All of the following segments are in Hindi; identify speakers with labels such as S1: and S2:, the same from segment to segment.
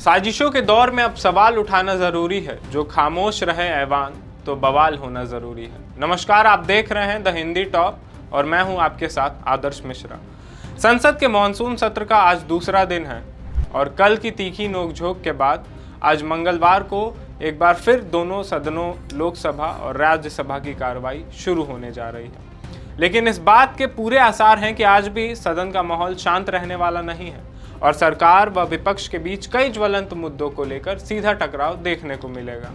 S1: साजिशों के दौर में अब सवाल उठाना जरूरी है, जो खामोश रहे ऐवान तो बवाल होना जरूरी है। नमस्कार, आप देख रहे हैं द हिंदी टॉप और मैं हूं आपके साथ आदर्श मिश्रा। संसद के मॉनसून सत्र का आज दूसरा दिन है और कल की तीखी नोकझोंक के बाद आज मंगलवार को एक बार फिर दोनों सदनों लोकसभा और राज्यसभा की कार्रवाई शुरू होने जा रही है। लेकिन इस बात के पूरे आसार हैं कि आज भी सदन का माहौल शांत रहने वाला नहीं है और सरकार व विपक्ष के बीच कई ज्वलंत मुद्दों को लेकर सीधा टकराव देखने को मिलेगा।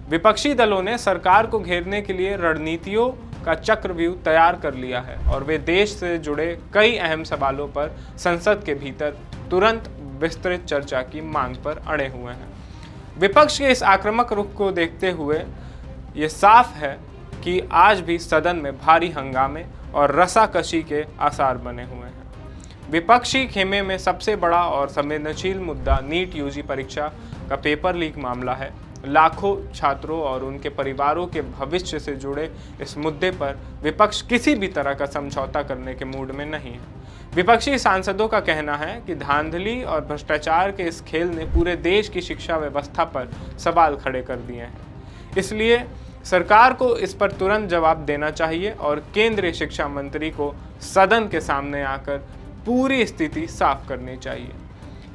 S1: विपक्षी दलों ने सरकार को घेरने के लिए रणनीतियों का चक्रव्यूह तैयार कर लिया है और वे देश से जुड़े कई अहम सवालों पर संसद के भीतर तुरंत विस्तृत चर्चा की मांग पर अड़े हुए हैं। विपक्ष के इस आक्रामक रुख को देखते हुए ये साफ है कि आज भी सदन में भारी हंगामे और रसाकशी के आसार बने हुए हैं। विपक्षी खेमे में सबसे बड़ा और संवेदनशील मुद्दा नीट यूजी परीक्षा का पेपर लीक मामला है। लाखों छात्रों और उनके परिवारों के भविष्य से जुड़े इस मुद्दे पर विपक्ष किसी भी तरह का समझौता करने के मूड में नहीं है। विपक्षी सांसदों का कहना है कि धांधली और भ्रष्टाचार के इस खेल ने पूरे देश की शिक्षा व्यवस्था पर सवाल खड़े कर दिए हैं। इसलिए सरकार को इस पर तुरंत जवाब देना चाहिए और केंद्रीय शिक्षा मंत्री को सदन के सामने आकर पूरी स्थिति साफ करनी चाहिए।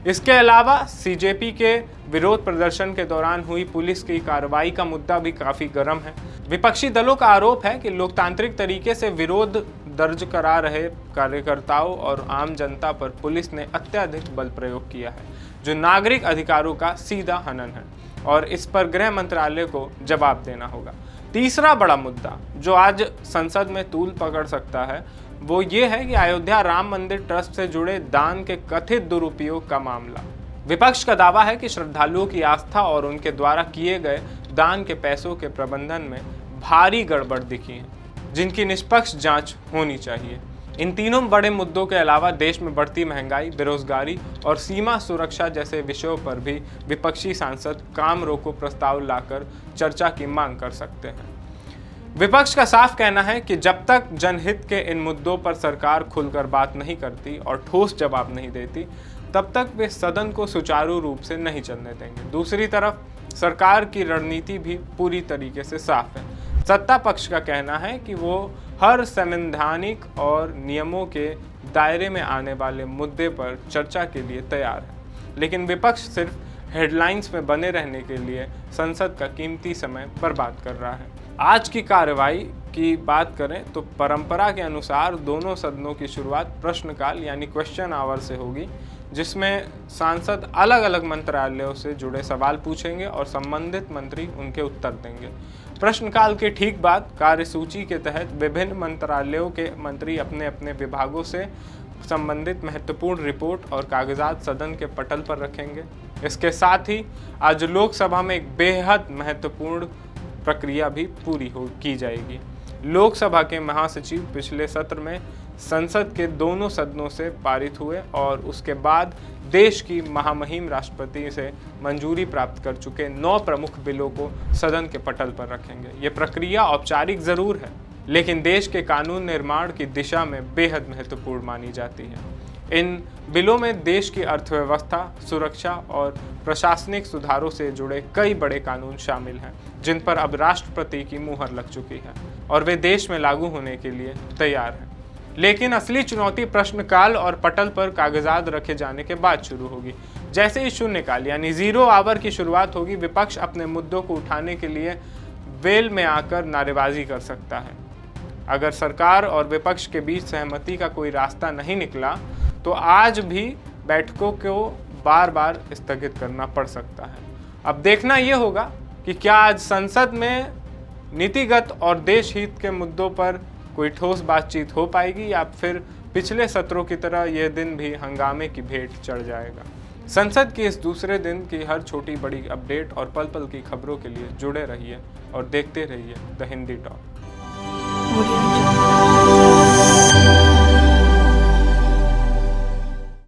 S1: इसके अलावा सीजेपी के विरोध प्रदर्शन के दौरान हुई पुलिस की कार्रवाई का मुद्दा भी काफी गर्म है। विपक्षी दलों का आरोप है कि लोकतांत्रिक तरीके से विरोध दर्ज करा रहे कार्यकर्ताओं और आम जनता पर पुलिस ने अत्यधिक बल प्रयोग किया है, जो नागरिक अधिकारों का सीधा हनन है और इस पर गृह मंत्रालय को जवाब देना होगा। तीसरा बड़ा मुद्दा जो आज संसद में तूल पकड़ सकता है वो ये है कि अयोध्या राम मंदिर ट्रस्ट से जुड़े दान के कथित दुरुपयोग का मामला। विपक्ष का दावा है कि श्रद्धालुओं की आस्था और उनके द्वारा किए गए दान के पैसों के प्रबंधन में भारी गड़बड़ दिखी है, जिनकी निष्पक्ष जांच होनी चाहिए। इन तीनों बड़े मुद्दों के अलावा देश में बढ़ती महंगाई, बेरोजगारी और सीमा सुरक्षा जैसे विषयों पर भी विपक्षी सांसद काम रोको प्रस्ताव लाकर चर्चा की मांग कर सकते हैं। विपक्ष का साफ कहना है कि जब तक जनहित के इन मुद्दों पर सरकार खुलकर बात नहीं करती और ठोस जवाब नहीं देती, तब तक वे सदन को सुचारू रूप से नहीं चलने देंगे। दूसरी तरफ सरकार की रणनीति भी पूरी तरीके से साफ है। सत्ता पक्ष का कहना है कि वो हर संवैधानिक और नियमों के दायरे में आने वाले मुद्दे पर चर्चा के लिए तैयार है, लेकिन विपक्ष सिर्फ हेडलाइंस में बने रहने के लिए संसद का कीमती समय बर्बाद कर रहा है। आज की कार्रवाई की बात करें तो परंपरा के अनुसार दोनों सदनों की शुरुआत प्रश्नकाल यानी क्वेश्चन आवर से होगी, जिसमें सांसद अलग अलग मंत्रालयों से जुड़े सवाल पूछेंगे और संबंधित मंत्री उनके उत्तर देंगे। प्रश्नकाल के ठीक बाद कार्यसूची के तहत विभिन्न मंत्रालयों के मंत्री अपने अपने विभागों से संबंधित महत्वपूर्ण रिपोर्ट और कागजात सदन के पटल पर रखेंगे। इसके साथ ही आज लोकसभा में एक बेहद महत्वपूर्ण प्रक्रिया भी पूरी की जाएगी। लोकसभा के महासचिव पिछले सत्र में संसद के दोनों सदनों से पारित हुए और उसके बाद देश की महामहिम राष्ट्रपति से मंजूरी प्राप्त कर चुके 9 प्रमुख बिलों को सदन के पटल पर रखेंगे। ये प्रक्रिया औपचारिक जरूर है, लेकिन देश के कानून निर्माण की दिशा में बेहद महत्वपूर्ण मानी जाती है। इन बिलों में देश की अर्थव्यवस्था, सुरक्षा और प्रशासनिक सुधारों से जुड़े कई बड़े कानून शामिल हैं, जिन पर अब राष्ट्रपति की मुहर लग चुकी है और वे देश में लागू होने के लिए तैयार हैं। लेकिन असली चुनौती प्रश्नकाल और पटल पर कागजात रखे जाने के बाद शुरू होगी। जैसे ही शून्यकाल यानी 0 आवर की शुरुआत होगी, विपक्ष अपने मुद्दों को उठाने के लिए वेल में आकर नारेबाजी कर सकता है। अगर सरकार और विपक्ष के बीच सहमति का कोई रास्ता नहीं निकला तो आज भी बैठकों को बार बार स्थगित करना पड़ सकता है। अब देखना यह होगा कि क्या आज संसद में नीतिगत और देश हित के मुद्दों पर कोई ठोस बातचीत हो पाएगी या फिर पिछले सत्रों की तरह यह दिन भी हंगामे की भेंट चढ़ जाएगा। संसद के इस दूसरे दिन की हर छोटी बड़ी अपडेट और पल पल की खबरों के लिए जुड़े रहिए और देखते रहिए द हिंदी टॉप।